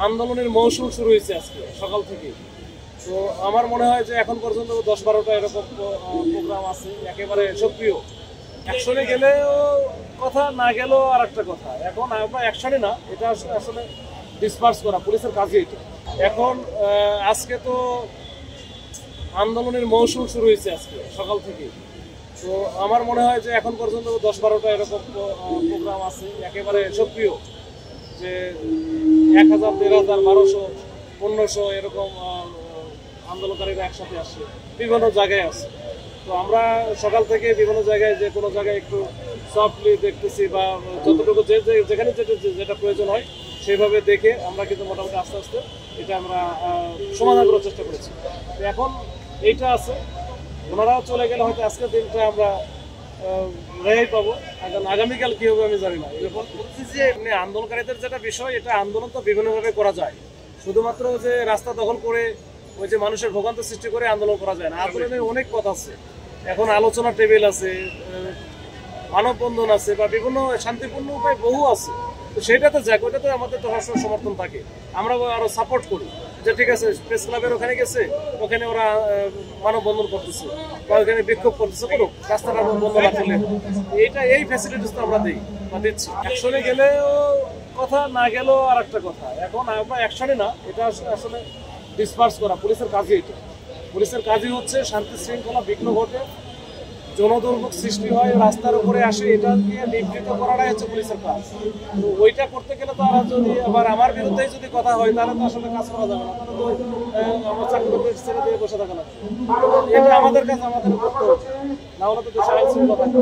আন্দোলনের মৌসুম শুরু হয়েছে আজকে সকাল থেকে। তো আমার মনে হয় যে এখন পর্যন্ত 10-12টা এরকম প্রোগ্রাম আছে, একেবারে সক্রিয়। অ্যাকশনে গেলেও কথা, না গেলেও আর একটা কথা। এখন আমরা অ্যাকশনে না, এটা আসলে ডিসপার্স করা পুলিশের কাজই এটা। এখন আজকে তো আন্দোলনের মৌসুম শুরু হয়েছে আজকে সকাল থেকে। তো আমার মনে হয় যে এখন পর্যন্ত 10-12টা এরকম প্রোগ্রাম আছে, একেবারে সক্রিয়। যে 1000, 1500, 1200, 1500 এরকম আন্দোলনকারীরা একসাথে আসছে, বিভিন্ন জায়গায় আছে। তো আমরা সকাল থেকে বিভিন্ন জায়গায়, যে কোনো জায়গায় একটু সফটলি দেখতেছি, বা যতটুকু যেখানে যেটা প্রয়োজন হয় সেইভাবে দেখে আমরা কিন্তু মোটামুটি আস্তে আস্তে এটা আমরা সমাধান করার চেষ্টা করেছি। তো এখন এইটা আছে, ওনারাও চলে গেলে হয়তো আজকের দিনটা আমরা রেহাই পাবো। আগামীকাল কি হবে আমি জানি না। এরকম যে আন্দোলনকারীদের যেটা বিষয়, এটা আন্দোলন তো বিভিন্নভাবে করা যায়। শুধুমাত্র যে রাস্তা দখল করে ওই যে মানুষের ভোগান্তি সৃষ্টি করে আন্দোলন করা যায় না। আন্দোলনের অনেক পথ আছে, এখন আলোচনা টেবিল আছে, মানববন্ধন আছে, বা বিভিন্ন শান্তিপূর্ণ উপায় বহু আছে। তো সেটাতে যাক, ওইটাতে আমাদের তো সবসময় সমর্থন থাকে, আমরা আরো সাপোর্ট করি যে ঠিক আছে, প্রেস ক্লাবের ওখানে গেছে, ওখানে ওরা মানববন্ধন করতেছে বা ওখানে বিক্ষোভ করতেছে, করুক, রাস্তাটা বন্ধ না করলে। এই ফ্যাসিলিটিস তো আমরা দিই বা দিচ্ছি। অ্যাকশনে গেলেও কথা, না গেলেও আর একটা কথা। এখন আমরা অ্যাকশনে না, এটা আসলে ডিসপার্স করা পুলিশের কাজই এটা। পুলিশের কাজই হচ্ছে শান্তি শৃঙ্খলা বিঘ্ন ঘটে, জনদুর্ভোগ সৃষ্টি হয়, রাস্তার উপরে আসে, এটা দিয়ে নিবৃত করাটাই হচ্ছে পুলিশের কাজ। তো ওইটা করতে গেলে তো আর যদি আবার আমার বিরুদ্ধেই যদি কথা হয়, তাহলে তো আসলে কাজ করা যাবে না। তাহলে তো আমার চাকরি ছেড়ে দিয়ে বসে থাকা লাগবে। এটা আমাদের কাজ, আমাদের করতে হবে, না হলে তো দেশে আইন শৃঙ্খলা থাকবে।